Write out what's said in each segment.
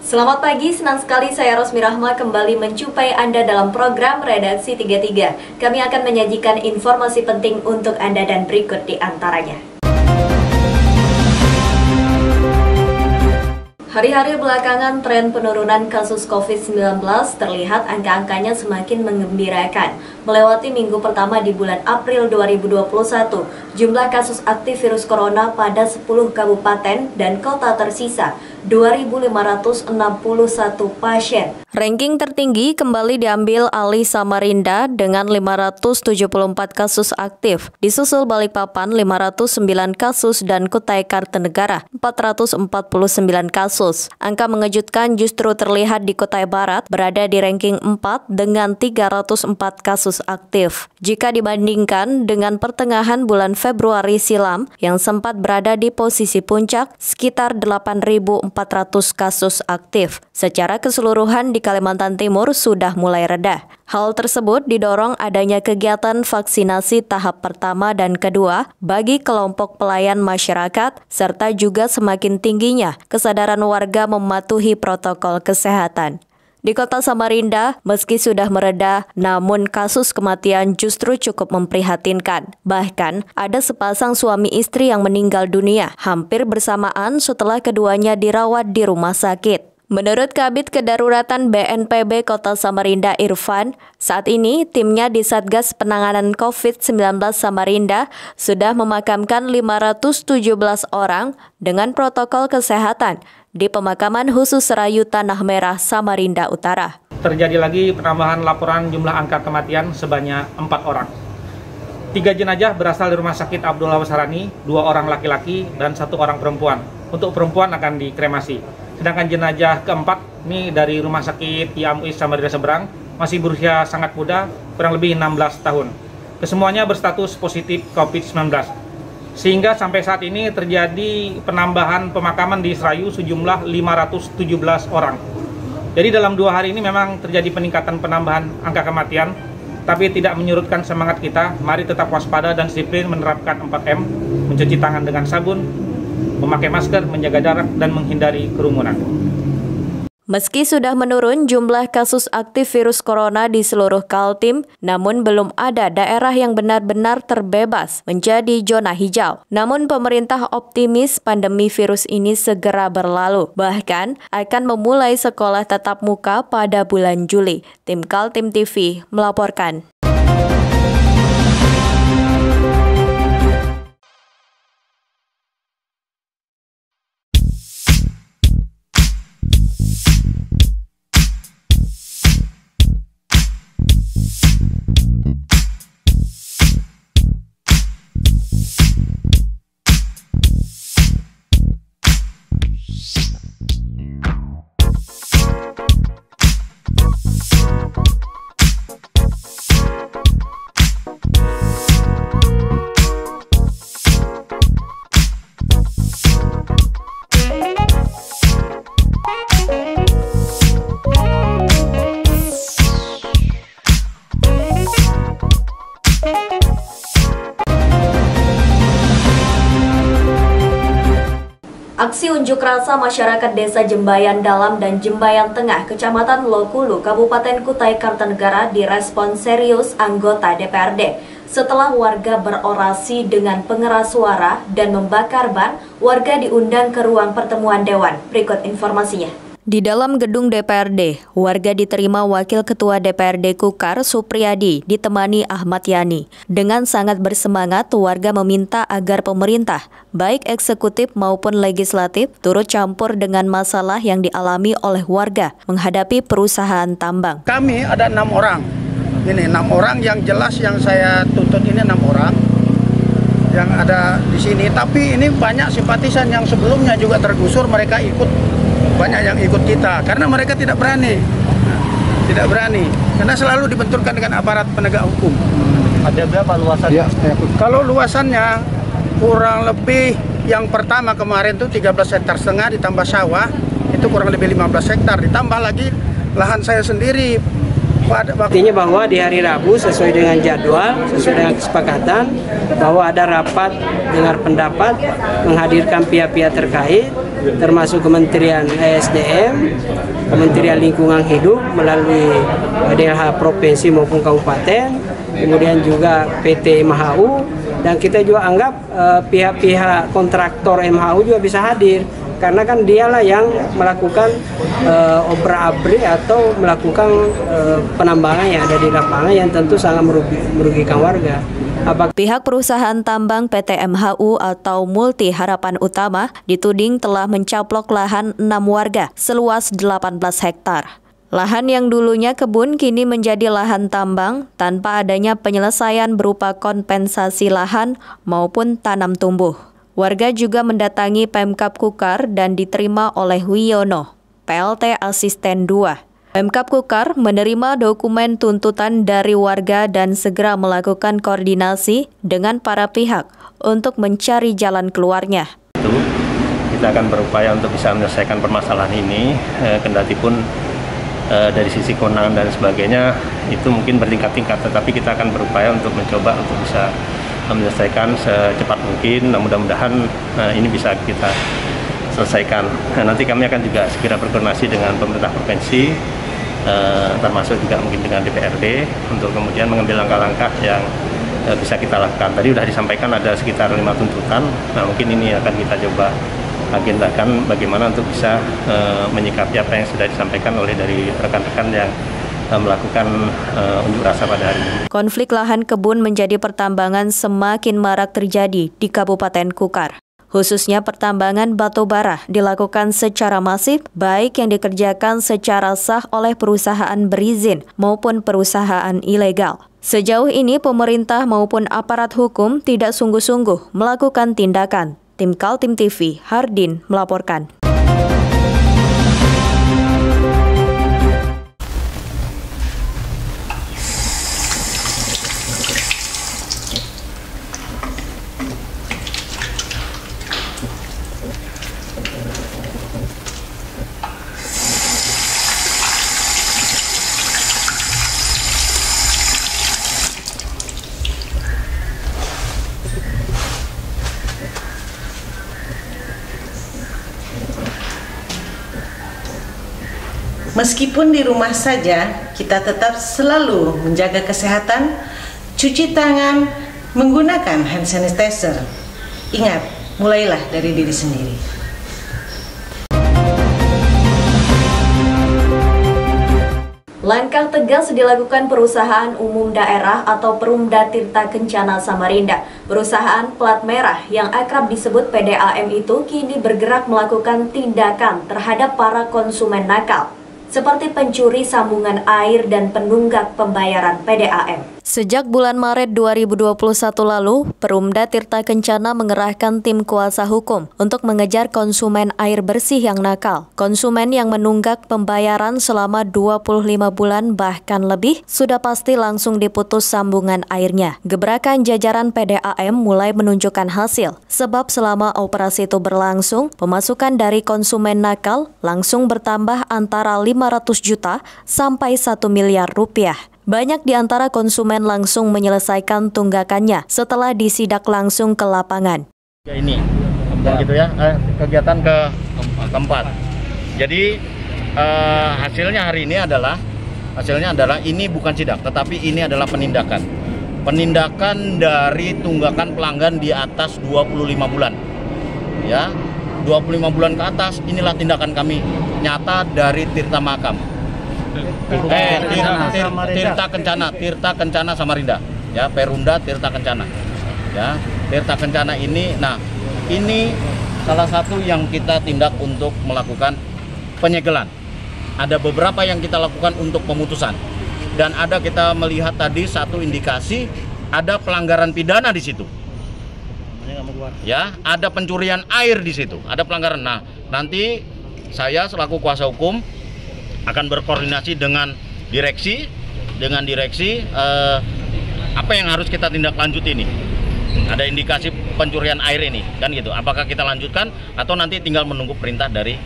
Selamat pagi, senang sekali saya Rosmi Rahma kembali menjumpai Anda dalam program Redaksi 33. Kami akan menyajikan informasi penting untuk Anda dan berikut di antaranya. Hari-hari belakangan tren penurunan kasus COVID-19 terlihat angka-angkanya semakin menggembirakan. Melewati minggu pertama di bulan April 2021, jumlah kasus aktif virus corona pada 10 kabupaten dan kota tersisa 2.561 pasien. Ranking tertinggi kembali diambil alih Samarinda dengan 574 kasus aktif, disusul Balikpapan 509 kasus dan Kutai Kartanegara 449 kasus. Angka mengejutkan justru terlihat di Kutai Barat berada di ranking 4 dengan 304 kasus aktif. Jika dibandingkan dengan pertengahan bulan Februari silam yang sempat berada di posisi puncak sekitar 8.400 kasus aktif. Secara keseluruhan di Kalimantan Timur sudah mulai reda. Hal tersebut didorong adanya kegiatan vaksinasi tahap pertama dan kedua bagi kelompok pelayan masyarakat, serta juga semakin tingginya kesadaran warga mematuhi protokol kesehatan. Di kota Samarinda, meski sudah mereda, namun kasus kematian justru cukup memprihatinkan. Bahkan, ada sepasang suami istri yang meninggal dunia hampir bersamaan setelah keduanya dirawat di rumah sakit. Menurut Kabid Kedaruratan BNPB Kota Samarinda Irfan, saat ini timnya di Satgas Penanganan COVID-19 Samarinda sudah memakamkan 517 orang dengan protokol kesehatan di pemakaman khusus Serayu Tanah Merah Samarinda Utara. Terjadi lagi penambahan laporan jumlah angka kematian sebanyak 4 orang. 3 jenazah berasal dari Rumah Sakit Abdullah Wasarani, 2 orang laki-laki dan 1 orang perempuan. Untuk perempuan akan dikremasi. Sedangkan jenazah keempat ini dari Rumah Sakit IAMUIS Samarinda Seberang, masih berusia sangat muda, kurang lebih 16 tahun. Kesemuanya berstatus positif COVID-19. Sehingga sampai saat ini terjadi penambahan pemakaman di Serayu sejumlah 517 orang. Jadi dalam 2 hari ini memang terjadi peningkatan penambahan angka kematian, tapi tidak menyurutkan semangat kita. Mari tetap waspada dan disiplin menerapkan 4M, mencuci tangan dengan sabun, memakai masker, menjaga jarak, dan menghindari kerumunan. Meski sudah menurun jumlah kasus aktif virus corona di seluruh Kaltim, namun belum ada daerah yang benar-benar terbebas menjadi zona hijau. Namun pemerintah optimis pandemi virus ini segera berlalu, bahkan akan memulai sekolah tatap muka pada bulan Juli. Tim Kaltim TV melaporkan. Aksi unjuk rasa masyarakat Desa Jembayan Dalam dan Jembayan Tengah, Kecamatan Lokulu, Kabupaten Kutai Kartanegara direspon serius anggota DPRD. Setelah warga berorasi dengan pengeras suara dan membakar ban, warga diundang ke ruang pertemuan Dewan. Berikut informasinya. Di dalam gedung DPRD, warga diterima Wakil Ketua DPRD Kukar Supriyadi ditemani Ahmad Yani. Dengan sangat bersemangat, warga meminta agar pemerintah, baik eksekutif maupun legislatif, turut campur dengan masalah yang dialami oleh warga menghadapi perusahaan tambang. Kami ada 6 orang. Ini 6 orang yang jelas yang saya tuntut ini 6 orang yang ada di sini. Tapi ini banyak simpatisan yang sebelumnya juga tergusur, mereka ikut. Banyak yang ikut kita karena mereka tidak berani karena selalu dibenturkan dengan aparat penegak hukum. Ada berapa luasannya? Kalau luasannya kurang lebih yang pertama kemarin tuh 13,5 hektar ditambah sawah itu kurang lebih 15 hektar, ditambah lagi lahan saya sendiri Artinya bahwa di hari Rabu sesuai dengan jadwal, sesuai dengan kesepakatan bahwa ada rapat dengar pendapat menghadirkan pihak-pihak terkait termasuk Kementerian ESDM, Kementerian Lingkungan Hidup melalui DLH Provinsi maupun Kabupaten, kemudian juga PT MHU, dan kita juga anggap pihak-pihak kontraktor MHU juga bisa hadir. Karena kan dialah yang melakukan obra-abri atau melakukan penambangan yang ada di lapangan yang tentu sangat merugikan warga. Pihak perusahaan tambang PT MHU atau Multi Harapan Utama dituding telah mencaplok lahan 6 warga seluas 18 hektar. Lahan yang dulunya kebun kini menjadi lahan tambang tanpa adanya penyelesaian berupa kompensasi lahan maupun tanam tumbuh. Warga juga mendatangi Pemkab Kukar dan diterima oleh Wiono, PLT Asisten 2. Pemkab Kukar menerima dokumen tuntutan dari warga dan segera melakukan koordinasi dengan para pihak untuk mencari jalan keluarnya. Kita akan berupaya untuk bisa menyelesaikan permasalahan ini, kendati pun dari sisi kewenangan dan sebagainya itu mungkin bertingkat-tingkat, tetapi kita akan berupaya untuk mencoba untuk bisa menyelesaikan secepat mungkin. Mudah-mudahan ini bisa kita selesaikan. Nanti kami akan juga segera berkoordinasi dengan pemerintah provinsi, termasuk juga mungkin dengan DPRD untuk kemudian mengambil langkah-langkah yang bisa kita lakukan. Tadi sudah disampaikan ada sekitar 5 tuntutan. Nah, mungkin ini akan kita coba agendakan bagaimana untuk bisa menyikapi apa yang sudah disampaikan oleh dari rekan-rekan yang melakukan unjuk rasa pada hari ini. Konflik lahan kebun menjadi pertambangan semakin marak terjadi di Kabupaten Kukar. Khususnya pertambangan batu bara dilakukan secara masif, baik yang dikerjakan secara sah oleh perusahaan berizin maupun perusahaan ilegal. Sejauh ini pemerintah maupun aparat hukum tidak sungguh-sungguh melakukan tindakan. Tim Kaltim TV, Hardin melaporkan. Meskipun di rumah saja, kita tetap selalu menjaga kesehatan, cuci tangan, menggunakan hand sanitizer. Ingat, mulailah dari diri sendiri. Langkah tegas dilakukan Perusahaan Umum Daerah atau Perumda Tirta Kencana Samarinda. Perusahaan plat merah yang akrab disebut PDAM itu kini bergerak melakukan tindakan terhadap para konsumen nakal, seperti pencuri sambungan air dan penunggak pembayaran PDAM. Sejak bulan Maret 2021 lalu, Perumda Tirta Kencana mengerahkan tim kuasa hukum untuk mengejar konsumen air bersih yang nakal. Konsumen yang menunggak pembayaran selama 25 bulan bahkan lebih sudah pasti langsung diputus sambungan airnya. Gebrakan jajaran PDAM mulai menunjukkan hasil, sebab selama operasi itu berlangsung, pemasukan dari konsumen nakal langsung bertambah antara 500 juta sampai 1 miliar rupiah. Banyak di antara konsumen langsung menyelesaikan tunggakannya setelah disidak langsung ke lapangan. Ini, gitu ya, kegiatan keempat. Jadi hasilnya hari ini adalah ini bukan sidak, tetapi ini adalah penindakan. Penindakan dari tunggakan pelanggan di atas 25 bulan. Ya, 25 bulan ke atas, inilah tindakan kami nyata dari Tirta Makam. Tirta Kencana Samarinda, ya, Perumda Tirta Kencana, ya, Tirta Kencana ini. Nah, ini salah satu yang kita tindak untuk melakukan penyegelan. Ada beberapa yang kita lakukan untuk pemutusan, dan ada kita melihat tadi satu indikasi ada pelanggaran pidana di situ. Ya, ada pencurian air di situ, ada pelanggaran. Nah, nanti saya selaku kuasa hukum akan berkoordinasi dengan direksi, apa yang harus kita tindak lanjut ini. Ada indikasi pencurian air ini, kan gitu. Apakah kita lanjutkan atau nanti tinggal menunggu perintah dari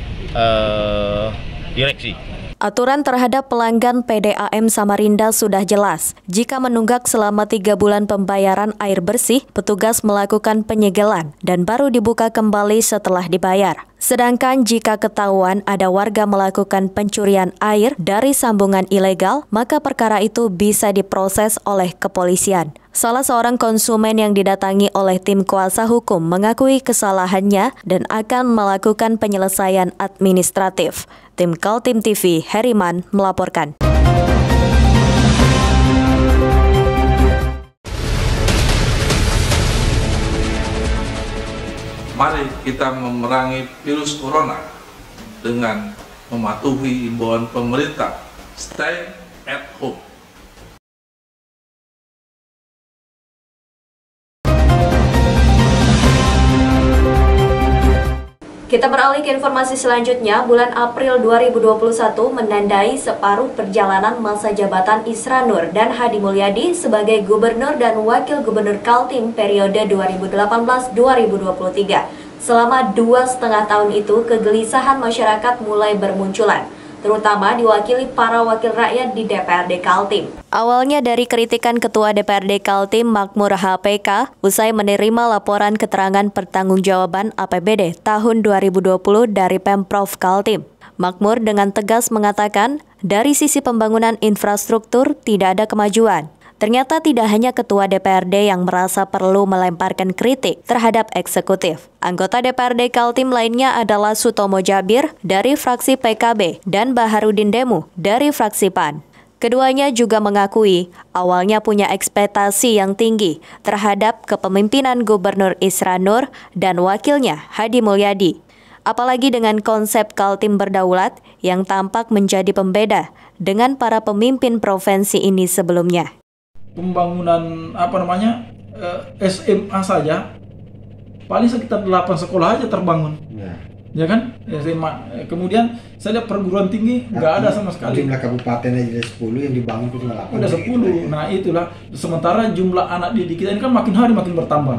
direksi. Aturan terhadap pelanggan PDAM Samarinda sudah jelas. Jika menunggak selama 3 bulan pembayaran air bersih, petugas melakukan penyegelan dan baru dibuka kembali setelah dibayar. Sedangkan jika ketahuan ada warga melakukan pencurian air dari sambungan ilegal, maka perkara itu bisa diproses oleh kepolisian. Salah seorang konsumen yang didatangi oleh tim kuasa hukum mengakui kesalahannya dan akan melakukan penyelesaian administratif. Tim Kaltim TV, Heriman melaporkan. Mari kita memerangi virus corona dengan mematuhi imbauan pemerintah. Stay at home. Kita beralih ke informasi selanjutnya. Bulan April 2021 menandai separuh perjalanan masa jabatan Isra Nur dan Hadi Mulyadi sebagai Gubernur dan Wakil Gubernur Kaltim periode 2018-2023. Selama 2,5 tahun itu, kegelisahan masyarakat mulai bermunculan, terutama diwakili para wakil rakyat di DPRD Kaltim. Awalnya dari kritikan Ketua DPRD Kaltim Makmur HPK usai menerima laporan keterangan pertanggungjawaban APBD tahun 2020 dari Pemprov Kaltim. Makmur dengan tegas mengatakan dari sisi pembangunan infrastruktur tidak ada kemajuan. Ternyata tidak hanya Ketua DPRD yang merasa perlu melemparkan kritik terhadap eksekutif. Anggota DPRD Kaltim lainnya adalah Sutomo Jabir dari fraksi PKB dan Baharudin Demu dari fraksi PAN. Keduanya juga mengakui awalnya punya ekspektasi yang tinggi terhadap kepemimpinan Gubernur Isra Nur dan wakilnya Hadi Mulyadi. Apalagi dengan konsep Kaltim berdaulat yang tampak menjadi pembeda dengan para pemimpin provinsi ini sebelumnya. Pembangunan SMA saja paling sekitar 8 sekolah aja terbangun, ya kan? SMA. Kemudian saya lihat perguruan tinggi nggak ada sama sekali. Jumlah kabupaten aja 10 yang dibangun itu cuma 8. Udah 10. Gitu. Nah itulah. Sementara jumlah anak didik kita ini kan makin hari makin bertambah.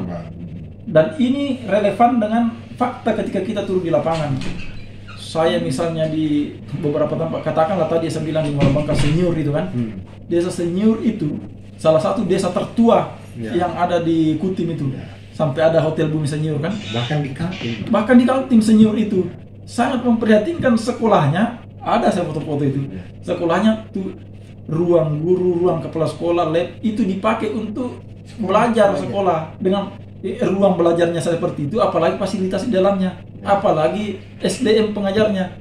Dan ini relevan dengan fakta ketika kita turun di lapangan. Saya misalnya di beberapa tempat, katakanlah tadi saya bilang di Malabangka Senior itu kan, desa Senior itu salah satu desa tertua yang ada di Kutim itu. Sampai ada Hotel Bumi Senior kan. Bahkan di Kaltim Senior itu sangat memprihatinkan sekolahnya. Ada saya foto-foto itu. Sekolahnya tuh ruang guru, ruang kepala sekolah, lab itu dipakai untuk belajar sekolah dengan ruang belajarnya seperti itu, apalagi fasilitas di dalamnya, apalagi SDM pengajarnya.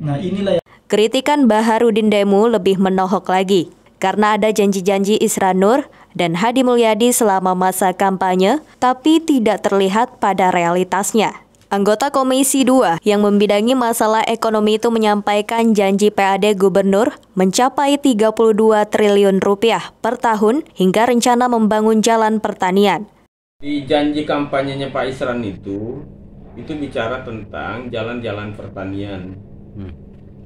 Nah inilah yang... Kritikan Baharudin Demu lebih menohok lagi. Karena ada janji-janji Isra Nur dan Hadi Mulyadi selama masa kampanye, tapi tidak terlihat pada realitasnya. Anggota Komisi 2 yang membidangi masalah ekonomi itu menyampaikan janji PAD Gubernur mencapai 32 triliun rupiah per tahun hingga rencana membangun jalan pertanian. Di janji kampanyenya Pak Isran itu bicara tentang jalan-jalan pertanian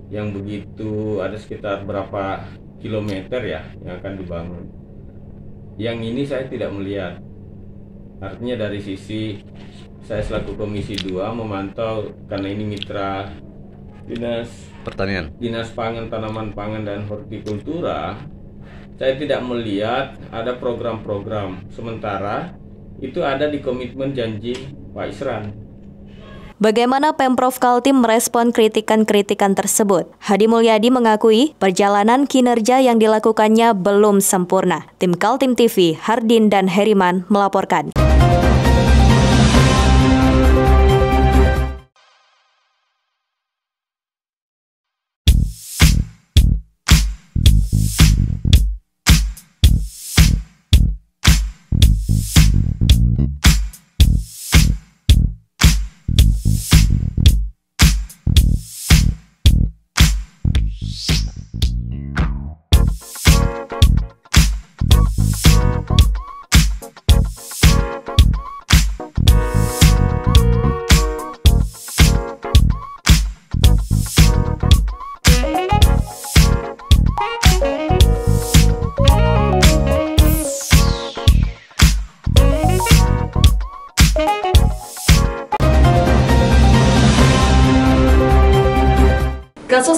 yang begitu ada sekitar berapa kilometer ya yang akan dibangun. Yang ini saya tidak melihat. Artinya dari sisi saya selaku Komisi 2 memantau, karena ini mitra Dinas Pertanian, Dinas Pangan, Tanaman Pangan dan Hortikultura, saya tidak melihat ada program-program. Sementara itu ada di komitmen janji Pak Isran. Bagaimana Pemprov Kaltim merespon kritikan-kritikan tersebut? Hadi Mulyadi mengakui perjalanan kinerja yang dilakukannya belum sempurna. Tim Kaltim TV, Hardin dan Heriman melaporkan.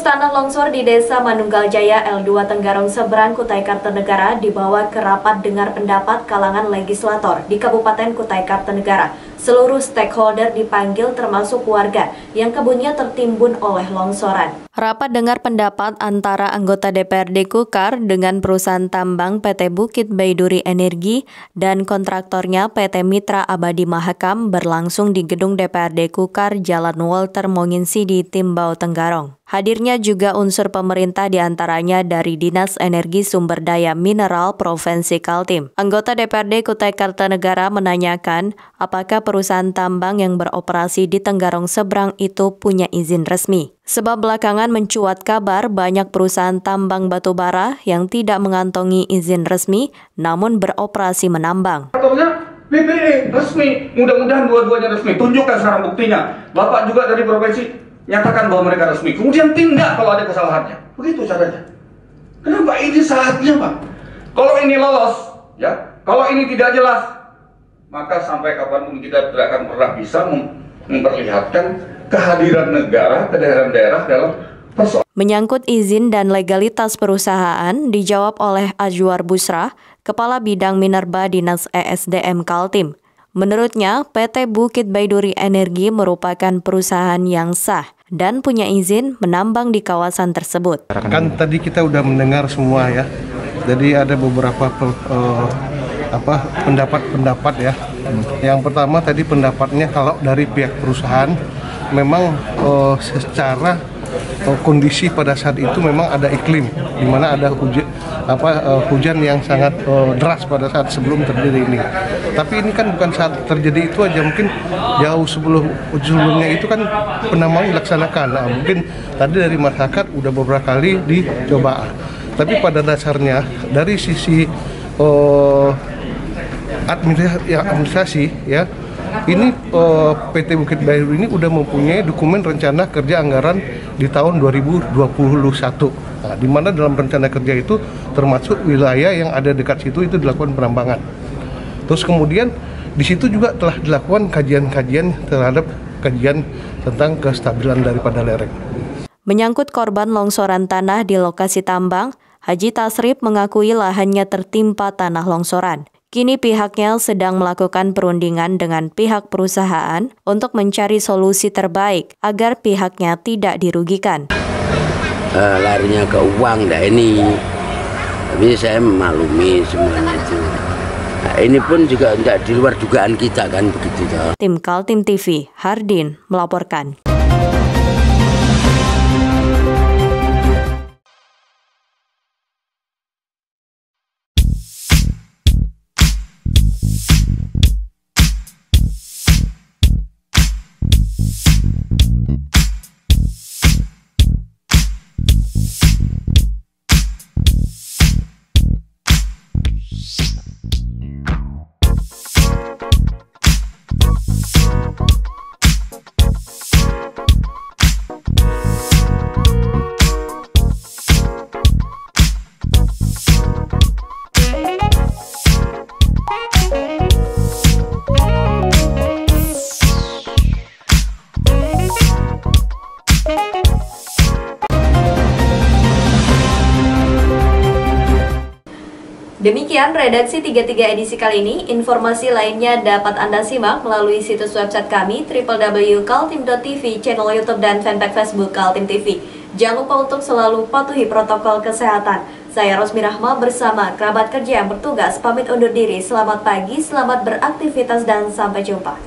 tanah longsor di Desa Manunggal Jaya L2 Tenggarong Seberang, Kutai Kartanegara dibawa ke rapat dengar pendapat kalangan legislator di Kabupaten Kutai Kartanegara. Seluruh stakeholder dipanggil termasuk warga yang kebunnya tertimbun oleh longsoran. Rapat dengar pendapat antara anggota DPRD Kukar dengan perusahaan tambang PT Bukit Baiduri Energi dan kontraktornya PT Mitra Abadi Mahakam berlangsung di gedung DPRD Kukar, Jalan Walter Monginsi di Timbau, Tenggarong. Hadirnya juga unsur pemerintah diantaranya dari Dinas Energi Sumber Daya Mineral Provinsi Kaltim. Anggota DPRD Kutai Kartanegara menanyakan apakah perusahaan tambang yang beroperasi di Tenggarong Seberang itu punya izin resmi. Sebab belakangan mencuat kabar banyak perusahaan tambang batubara yang tidak mengantongi izin resmi namun beroperasi menambang. BPE resmi, mudah-mudahan dua-duanya resmi. Tunjukkan sekarang buktinya. Bapak juga dari provinsi nyatakan bahwa mereka resmi, kemudian tindak kalau ada kesalahannya. Begitu caranya. Kenapa ini saatnya, Pak? Kalau ini lolos, ya, kalau ini tidak jelas, maka sampai kapanpun kita tidak akan pernah bisa memperlihatkan kehadiran negara ke daerah-daerah dalam persoalan. Menyangkut izin dan legalitas perusahaan, dijawab oleh Azwar Busra, Kepala Bidang Minerba Dinas ESDM Kaltim. Menurutnya, PT Bukit Baiduri Energi merupakan perusahaan yang sah dan punya izin menambang di kawasan tersebut. Kan tadi kita udah mendengar semua ya, jadi ada beberapa pendapat ya. Yang pertama tadi pendapatnya kalau dari pihak perusahaan memang secara kondisi pada saat itu memang ada iklim di mana ada hujan yang sangat deras pada saat sebelum terjadi ini. Tapi ini kan bukan saat terjadi itu aja, mungkin jauh sebelumnya itu kan penambangan dilaksanakan. Nah, mungkin tadi dari masyarakat udah beberapa kali dicoba. Tapi pada dasarnya dari sisi administrasi ya, ini PT Bukit Baiduri ini udah mempunyai dokumen rencana kerja anggaran di tahun 2021. Nah, di mana dalam rencana kerja itu termasuk wilayah yang ada dekat situ itu dilakukan penambangan. Terus kemudian di situ juga telah dilakukan kajian-kajian terhadap kajian tentang kestabilan daripada lereng. Menyangkut korban longsoran tanah di lokasi tambang, Haji Tasrif mengakui lahannya tertimpa tanah longsoran. Kini pihaknya sedang melakukan perundingan dengan pihak perusahaan untuk mencari solusi terbaik agar pihaknya tidak dirugikan. Larinya ke uang dah ini, tapi saya memaklumi semuanya itu. Nah, ini pun juga tidak di luar dugaan kita kan begitu. Tim Kaltim TV, Hardin melaporkan. Demikian redaksi 33 edisi kali ini. Informasi lainnya dapat Anda simak melalui situs website kami www.kaltim.tv, channel YouTube dan fanpage Facebook Kaltim TV. Jangan lupa untuk selalu patuhi protokol kesehatan. Saya Rosmi Rahma bersama kerabat kerja yang bertugas pamit undur diri. Selamat pagi, selamat beraktivitas dan sampai jumpa.